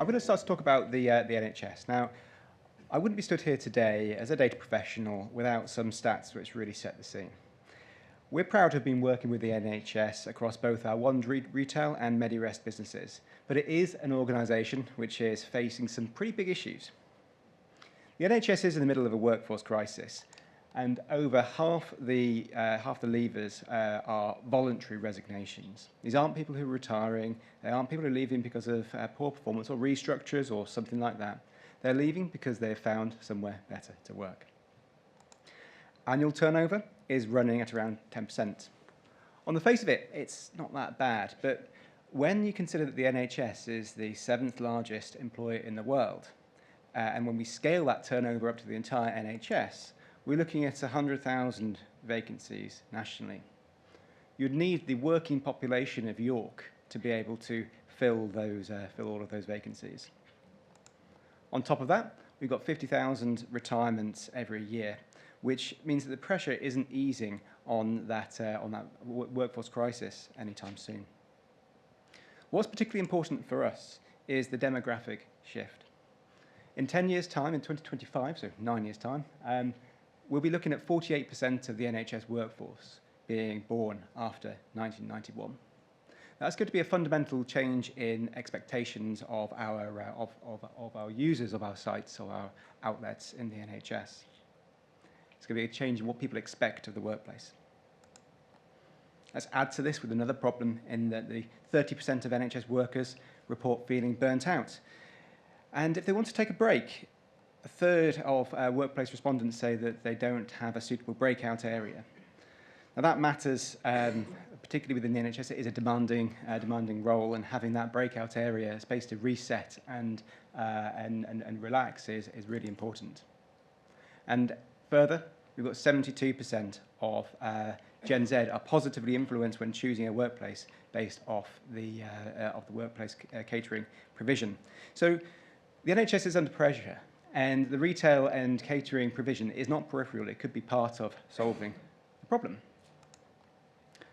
I'm going to start to talk about the NHS. Now, I wouldn't be stood here today as a data professional without some stats which really set the scene. We're proud to have been working with the NHS across both our Wand Retail and MediRest businesses, but it is an organisation which is facing some pretty big issues. The NHS is in the middle of a workforce crisis, and over half the leavers are voluntary resignations. These aren't people who are retiring, they aren't people who are leaving because of poor performance or restructures or something like that. They're leaving because they've found somewhere better to work. Annual turnover is running at around 10%. On the face of it, it's not that bad, but when you consider that the NHS is the 7th largest employer in the world, and when we scale that turnover up to the entire NHS, we're looking at 100,000 vacancies nationally. You'd need the working population of York to be able to fill all of those vacancies. On top of that, we've got 50,000 retirements every year, which means that the pressure isn't easing on that workforce crisis anytime soon. What's particularly important for us is the demographic shift. In 10 years' time, in 2025, so 9 years' time, we'll be looking at 48% of the NHS workforce being born after 1991. That's going to be a fundamental change in expectations of our users of our sites or our outlets in the NHS. It's going to be a change in what people expect of the workplace. Let's add to this with another problem in that the 30% of NHS workers report feeling burnt out. And if they want to take a break, a third of workplace respondents say that they don't have a suitable breakout area. Now that matters, particularly within the NHS. It is a demanding role, and having that breakout area, a space to reset and relax is really important. And further, we've got 72% of Gen Z are positively influenced when choosing a workplace based off the workplace catering provision. So the NHS is under pressure, and the retail and catering provision is not peripheral. It could be part of solving the problem.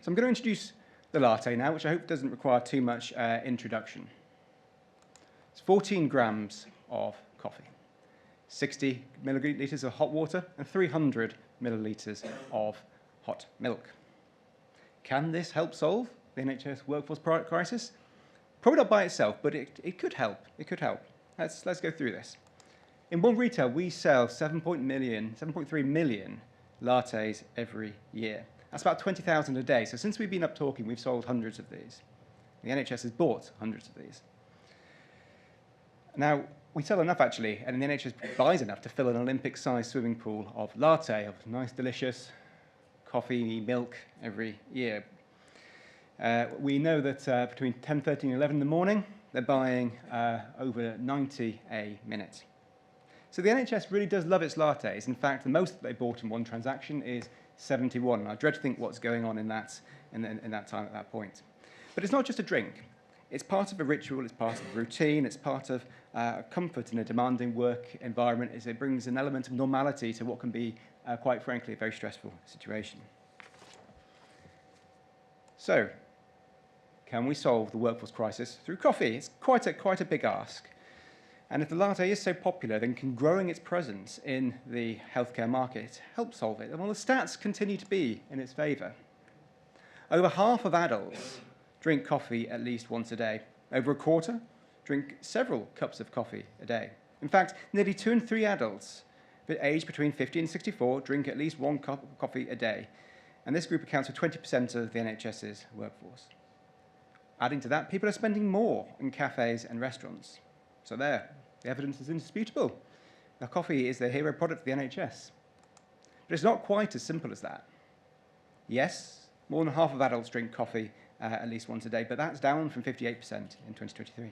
So I'm going to introduce the latte now, which I hope doesn't require too much introduction. It's 14 grams of coffee, 60 millilitres of hot water, and 300 millilitres of hot milk. Can this help solve the NHS workforce crisis? Probably not by itself, but it could help. It could help. Let's go through this. In Wand Retail, we sell 7.3 million lattes every year. That's about 20,000 a day. So since we've been up talking, we've sold hundreds of these. The NHS has bought hundreds of these. Now, we sell enough, actually, and the NHS buys enough to fill an Olympic-sized swimming pool of latte, of nice, delicious coffee, milk every year. We know that between 10:30 and 11 in the morning, they're buying over 90 a minute. So the NHS really does love its lattes. In fact, the most that they bought in one transaction is 71. And I dread to think what's going on in that time at that point. But it's not just a drink. It's part of a ritual, it's part of a routine, it's part of comfort in a demanding work environment, as it brings an element of normality to what can be, quite frankly, a very stressful situation. So, can we solve the workforce crisis through coffee? It's quite a big ask. And if the latte is so popular, then can growing its presence in the healthcare market help solve it? Well, the stats continue to be in its favour. Over half of adults drink coffee at least once a day. Over a quarter drink several cups of coffee a day. In fact, nearly 2 in 3 adults aged between 50 and 64 drink at least 1 cup of coffee a day. And this group accounts for 20% of the NHS's workforce. Adding to that, people are spending more in cafes and restaurants. So there, the evidence is indisputable. Now, coffee is the hero product of the NHS. But it's not quite as simple as that. Yes, more than half of adults drink coffee at least once a day, but that's down from 58% in 2023.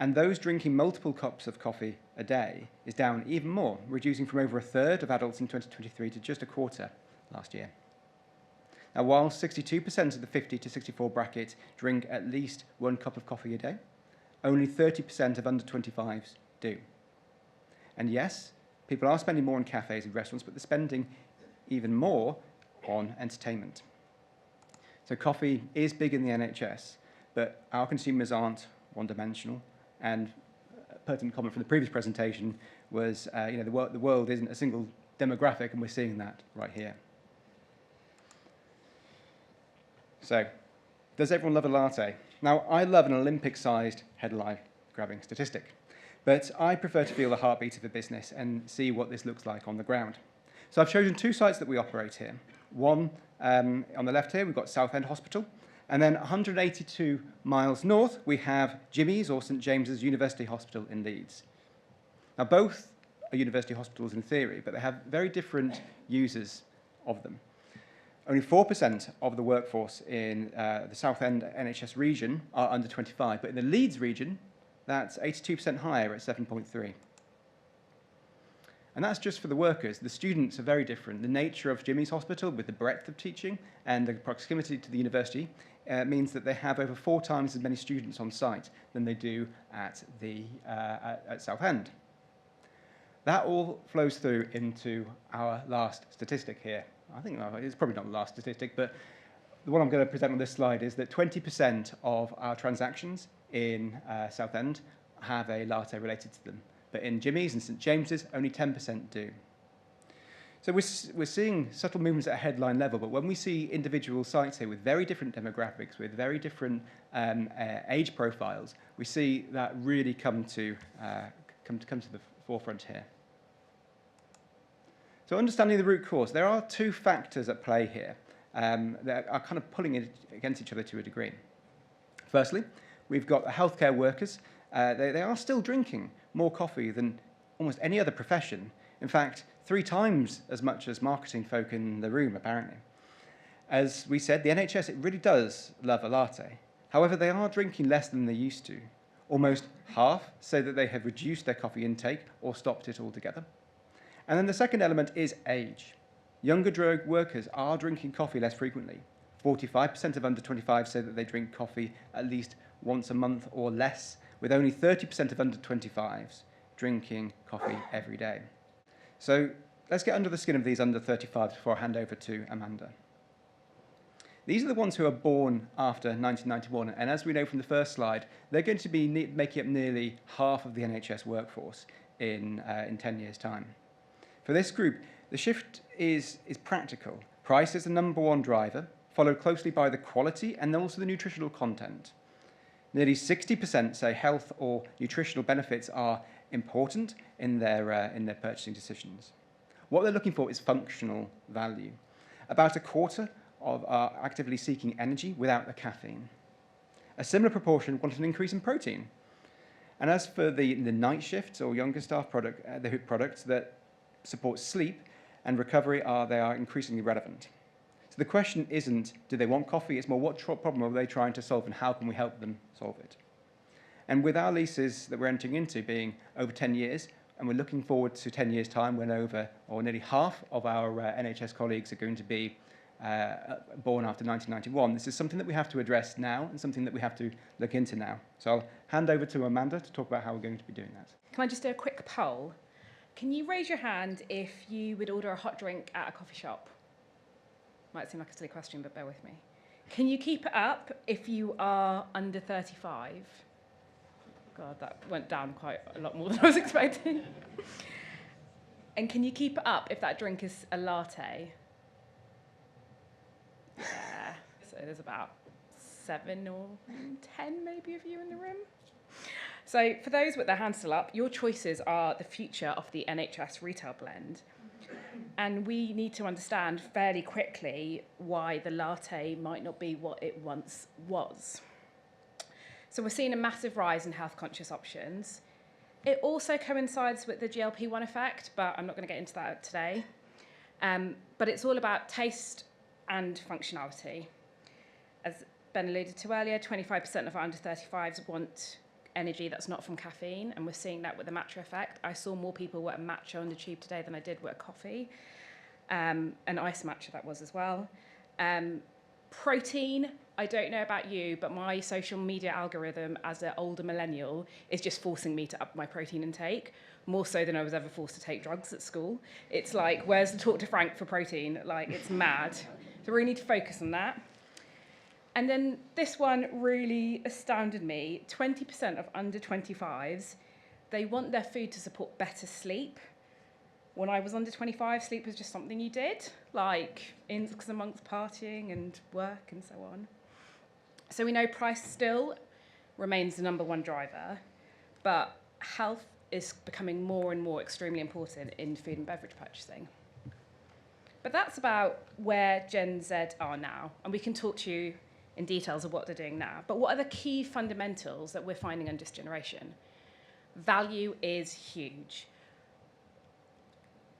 And those drinking multiple cups of coffee a day is down even more, reducing from over a third of adults in 2023 to just a quarter last year. Now, while 62% of the 50 to 64 bracket drink at least 1 cup of coffee a day, only 30% of under 25s do. And yes, people are spending more on cafes and restaurants, but they're spending even more on entertainment. So coffee is big in the NHS, but our consumers aren't one-dimensional. And a pertinent comment from the previous presentation was, the world isn't a single demographic, and we're seeing that right here. So, does everyone love a latte? Now, I love an Olympic-sized headline-grabbing statistic, but I prefer to feel the heartbeat of a business and see what this looks like on the ground. So I've chosen 2 sites that we operate here. One, on the left here, we've got Southend Hospital, and then 182 miles north, we have Jimmy's, or St James's University Hospital in Leeds. Now, both are university hospitals in theory, but they have very different users of them. Only 4% of the workforce in the Southend NHS region are under 25, but in the Leeds region, that's 82% higher at 7.3. And that's just for the workers. The students are very different. The nature of Jimmy's Hospital, with the breadth of teaching and the proximity to the university, means that they have over 4 times as many students on site than they do at Southend. That all flows through into our last statistic here. I think it's probably not the last statistic, but the one I'm going to present on this slide is that 20% of our transactions in Southend have a latte related to them. But in Jimmy's and St James's, only 10% do. So we're seeing subtle movements at a headline level, but when we see individual sites here with very different demographics, with very different age profiles, we see that really come to the forefront here. So understanding the root cause, there are 2 factors at play here that are kind of pulling it against each other to a degree. Firstly, we've got the healthcare workers. They are still drinking more coffee than almost any other profession. In fact, 3 times as much as marketing folk in the room, apparently. As we said, the NHS, it really does love a latte. However, they are drinking less than they used to. Almost half say that they have reduced their coffee intake or stopped it altogether. And then the second element is age. Younger drug workers are drinking coffee less frequently. 45% of under 25 say that they drink coffee at least once a month or less, with only 30% of under 25s drinking coffee every day. So let's get under the skin of these under 35s before I hand over to Amanda. These are the ones who are born after 1991, and as we know from the first slide, they're going to be making up nearly half of the NHS workforce in 10 years' time. For this group, the shift is practical. Price is the #1 driver, followed closely by the quality and also the nutritional content. Nearly 60% say health or nutritional benefits are important in their purchasing decisions. What they're looking for is functional value. About a quarter are actively seeking energy without the caffeine. A similar proportion want an increase in protein. And as for the night shifts or younger staff the products that support sleep and recovery, they are increasingly relevant. So the question isn't, do they want coffee? It's more, what problem are they trying to solve and how can we help them solve it? And with our leases that we're entering into being over 10 years, and we're looking forward to 10 years' time when nearly half of our NHS colleagues are going to be born after 1991, this is something that we have to address now and something that we have to look into now. So I'll hand over to Amanda to talk about how we're going to be doing that. Can I just do a quick poll? Can you raise your hand if you would order a hot drink at a coffee shop? Might seem like a silly question, but bear with me. Can you keep it up if you are under 35? God, that went down quite a lot more than I was expecting. And can you keep it up if that drink is a latte? Yeah, so there's about 7 or 10 maybe of you in the room. So for those with their hands still up, your choices are the future of the NHS retail blend. And we need to understand fairly quickly why the latte might not be what it once was. So we're seeing a massive rise in health-conscious options. It also coincides with the GLP-1 effect, but I'm not going to get into that today. But it's all about taste and functionality. As Ben alluded to earlier, 25% of our under 35s want energy that's not from caffeine, and we're seeing that with the matcha effect. I saw more people with a matcha on the tube today than I did with a coffee. An ice matcha that was as well. Protein, I don't know about you, but my social media algorithm as an older millennial is just forcing me to up my protein intake, more so than I was ever forced to take drugs at school. It's like, where's the talk to Frank for protein? Like, it's mad. So we really need to focus on that. And then this one really astounded me. 20% of under 25s, they want their food to support better sleep. When I was under 25, sleep was just something you did, like amongst partying and work and so on. So we know price still remains the number one driver, but health is becoming more and more extremely important in food and beverage purchasing. But that's about where Gen Z are now, and we can talk to you in details of what they're doing now. But what are the key fundamentals that we're finding in this generation? Value is huge.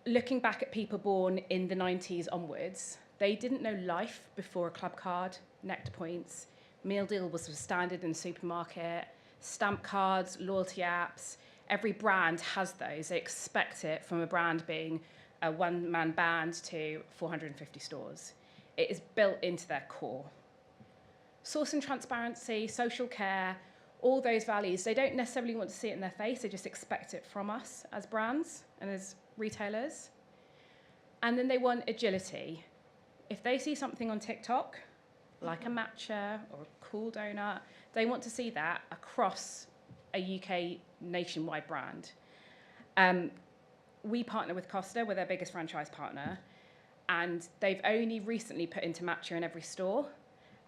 Looking back at people born in the 90s onwards, they didn't know life before a club card, Nectar points, meal deal was standard in the supermarket, stamp cards, loyalty apps. Every brand has those. They expect it from a brand being a one-man band to 450 stores. It is built into their core. Sourcing transparency, social care, all those values, they don't necessarily want to see it in their face, they just expect it from us as brands and as retailers. And then they want agility. If they see something on TikTok, like a matcha or a cool donut, they want to see that across a UK nationwide brand. We partner with Costa, we're their biggest franchise partner, and they've only recently put into matcha in every store.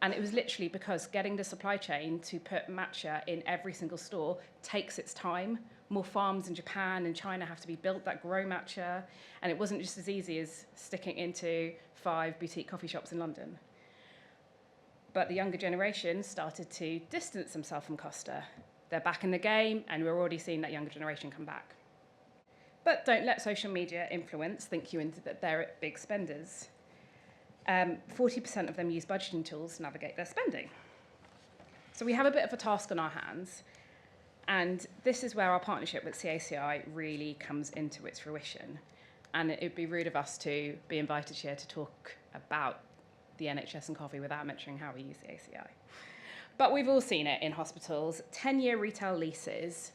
And it was literally because getting the supply chain to put matcha in every single store takes its time. More farms in Japan and China have to be built that grow matcha, and it wasn't just as easy as sticking into 5 boutique coffee shops in London. But the younger generation started to distance themselves from Costa. They're back in the game, and we're already seeing that younger generation come back. But don't let social media influence think you into that they're big spenders. 40% of them use budgeting tools to navigate their spending. So we have a bit of a task on our hands, and this is where our partnership with CACI really comes into its fruition. And it would be rude of us to be invited here to talk about the NHS and coffee without mentioning how we use CACI. But we've all seen it in hospitals, 10-year retail leases,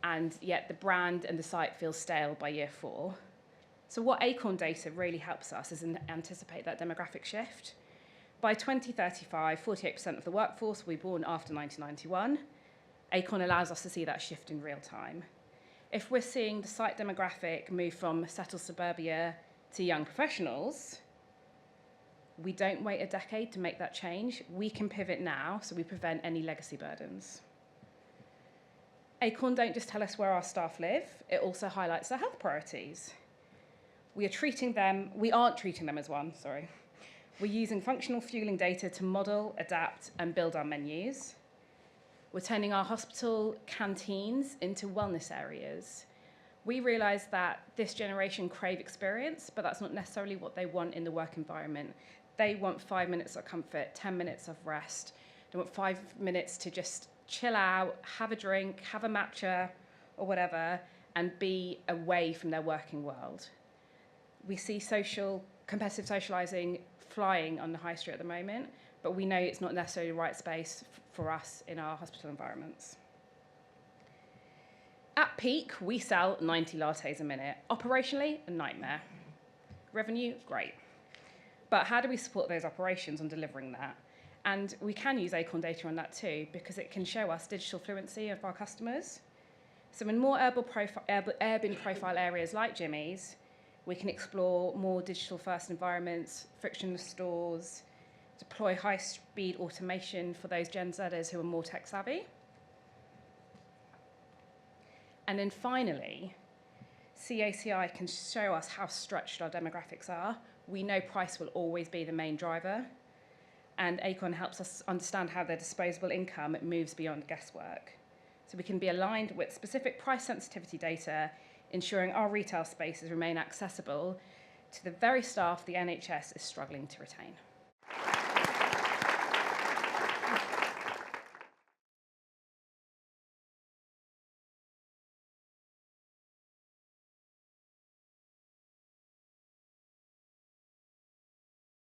and yet the brand and the site feels stale by year 4. So what Acorn data really helps us is anticipate that demographic shift. By 2035, 48% of the workforce will be born after 1991. Acorn allows us to see that shift in real time. If we're seeing the site demographic move from settled suburbia to young professionals, we don't wait a decade to make that change. We can pivot now so we prevent any legacy burdens. Acorn don't just tell us where our staff live, it also highlights their health priorities. We aren't treating them as one, sorry. We're using functional fueling data to model, adapt, and build our menus. We're turning our hospital canteens into wellness areas. We realise that this generation crave experience, but that's not necessarily what they want in the work environment. They want 5 minutes of comfort, 10 minutes of rest. They want 5 minutes to just chill out, have a drink, have a matcha or whatever, and be away from their working world. We see competitive socialising flying on the high street at the moment, but we know it's not necessarily the right space for us in our hospital environments. At peak, we sell 90 lattes a minute. Operationally, a nightmare. Revenue, great. But how do we support those operations on delivering that? And we can use Acorn data on that too, because it can show us digital fluency of our customers. So in more urban profile areas like Jimmy's, we can explore more digital-first environments, frictionless stores, deploy high-speed automation for those Gen Zers who are more tech-savvy. And then finally, CACI can show us how stretched our demographics are. We know price will always be the main driver, and Acorn helps us understand how their disposable income moves beyond guesswork. So we can be aligned with specific price sensitivity data, ensuring our retail spaces remain accessible to the very staff the NHS is struggling to retain.